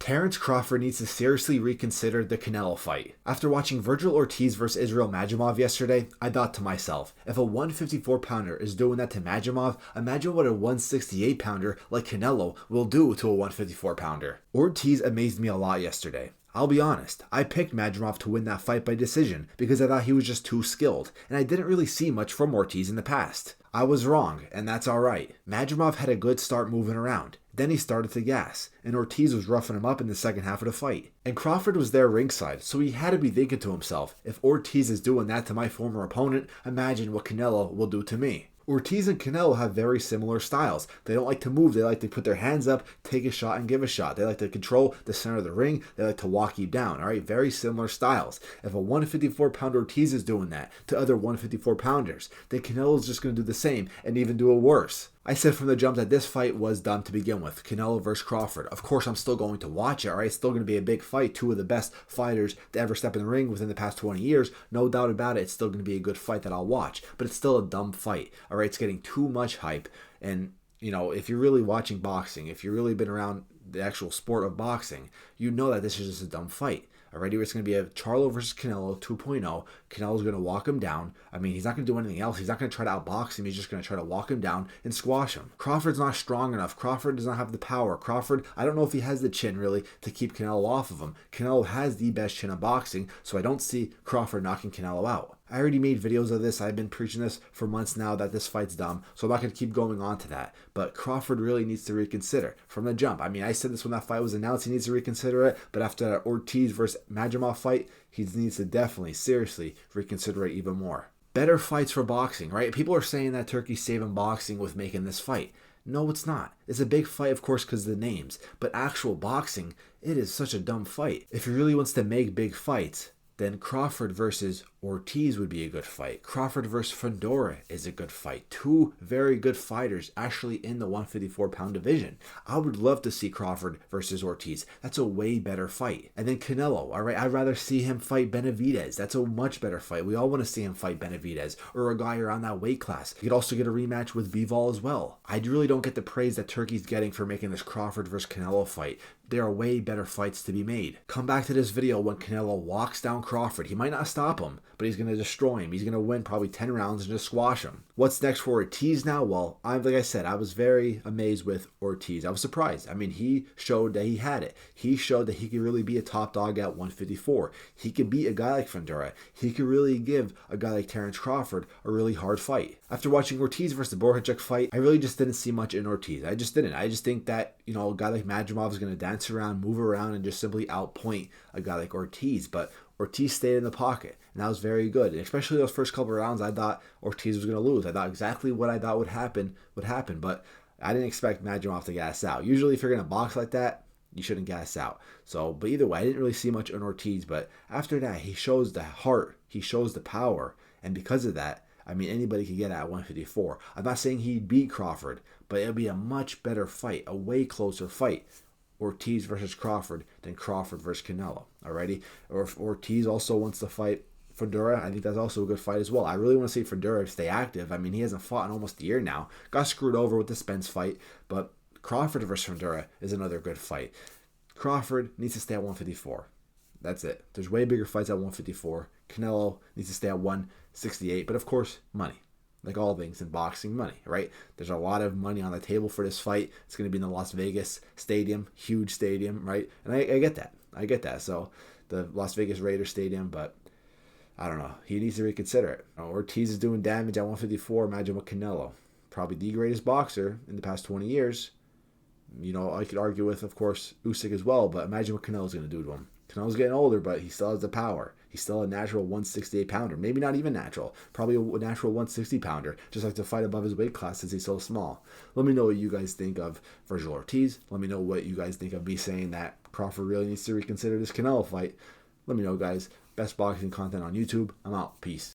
Terence Crawford needs to seriously reconsider the Canelo fight. After watching Virgil Ortiz vs Israel Madrimov yesterday, I thought to myself, if a 154-pounder is doing that to Madrimov, imagine what a 168-pounder like Canelo will do to a 154-pounder. Ortiz amazed me a lot yesterday. I'll be honest, I picked Matchroom to win that fight by decision because I thought he was just too skilled, and I didn't really see much from Ortiz in the past. I was wrong, and that's alright. Matchroom had a good start moving around. Then he started to gas, and Ortiz was roughing him up in the second half of the fight. And Crawford was there ringside, so he had to be thinking to himself, if Ortiz is doing that to my former opponent, imagine what Canelo will do to me. Ortiz and Canelo have very similar styles. They don't like to move. They like to put their hands up, take a shot, and give a shot. They like to control the center of the ring. They like to walk you down. All right, very similar styles. If a 154-pounder Ortiz is doing that to other 154-pounders, then Canelo is just going to do the same and even do it worse. I said from the jump that this fight was dumb to begin with. Canelo versus Crawford. Of course, I'm still going to watch it, all right? It's still going to be a big fight. Two of the best fighters to ever step in the ring within the past 20 years. No doubt about it. It's still going to be a good fight that I'll watch. But it's still a dumb fight, all right? It's getting too much hype. And, you know, if you're really watching boxing, if you've really been around the actual sport of boxing, you know that this is just a dumb fight. Already, it's going to be a Charlo versus Canelo 2.0. Canelo's going to walk him down. I mean, he's not going to do anything else. He's not going to try to outbox him. He's just going to try to walk him down and squash him. Crawford's not strong enough. Crawford does not have the power. Crawford, I don't know if he has the chin, really, to keep Canelo off of him. Canelo has the best chin in boxing, so I don't see Crawford knocking Canelo out. I already made videos of this. I've been preaching this for months now that this fight's dumb, so I'm not going to keep going on to that. But Crawford really needs to reconsider from the jump. I mean, I said this when that fight was announced. He needs to reconsider it, but after that Ortiz versus Madrimov fight, he needs to definitely, seriously reconsider it even more. Better fights for boxing, right? People are saying that Turkey's saving boxing with making this fight. No, it's not. It's a big fight, of course, because of the names. But actual boxing, it is such a dumb fight. If he really wants to make big fights, then Crawford versus Ortiz would be a good fight. Crawford versus Fedora is a good fight. Two very good fighters actually in the 154-pound division. I would love to see Crawford versus Ortiz. That's a way better fight. And then Canelo, all right? I'd rather see him fight Benavidez. That's a much better fight. We all want to see him fight Benavidez or a guy around that weight class. You could also get a rematch with Bivol as well. I really don't get the praise that Turkey's getting for making this Crawford versus Canelo fight. There are way better fights to be made. Come back to this video when Canelo walks down Crawford. He might not stop him, but he's going to destroy him. He's going to win probably 10 rounds and just squash him. What's next for Ortiz now? Well, like I said, I was very amazed with Ortiz. I was surprised. I mean, he showed that he had it. He showed that he could really be a top dog at 154. He could beat a guy like Fedora. He could really give a guy like Terence Crawford a really hard fight. After watching Ortiz versus the Borjacek fight, I really just didn't see much in Ortiz. I just didn't. I just think that, you know, a guy like Madrimov is going to dance around, move around, and just simply outpoint a guy like Ortiz. But Ortiz stayed in the pocket, and that was very good. And especially those first couple of rounds, I thought Ortiz was going to lose. I thought exactly what I thought would happen, but I didn't expect Madrimov to gas out. Usually, if you're going to box like that, you shouldn't gas out. So, but either way, I didn't really see much in Ortiz. But after that, he shows the heart, he shows the power, and because of that, I mean, anybody could get at 154. I'm not saying he'd beat Crawford, but it'll be a much better fight, a way closer fight. Ortiz versus Crawford than Crawford versus Canelo. Alrighty? Or if Ortiz also wants to fight Fedora, I think that's also a good fight as well. I really want to see Fedora stay active. I mean, he hasn't fought in almost a year now. Got screwed over with the Spence fight, but Crawford versus Fedora is another good fight. Crawford needs to stay at 154. That's it. There's way bigger fights at 154. Canelo needs to stay at 168. But of course, money. Like all things in boxing, money, right? There's a lot of money on the table for this fight. It's going to be in the Las Vegas stadium, huge stadium, right? And I get that. I get that. So the Las Vegas Raiders stadium, but I don't know. He needs to reconsider it. Ortiz is doing damage at 154. Imagine what Canelo. Probably the greatest boxer in the past 20 years. You know, I could argue with, of course, Usyk as well, but imagine what Canelo's going to do to him. Canelo's getting older, but he still has the power. He's still a natural 168-pounder. Maybe not even natural. Probably a natural 160-pounder. Just like to fight above his weight class since he's so small. Let me know what you guys think of Virgil Ortiz. Let me know what you guys think of me saying that Crawford really needs to reconsider this Canelo fight. Let me know, guys. Best boxing content on YouTube. I'm out. Peace.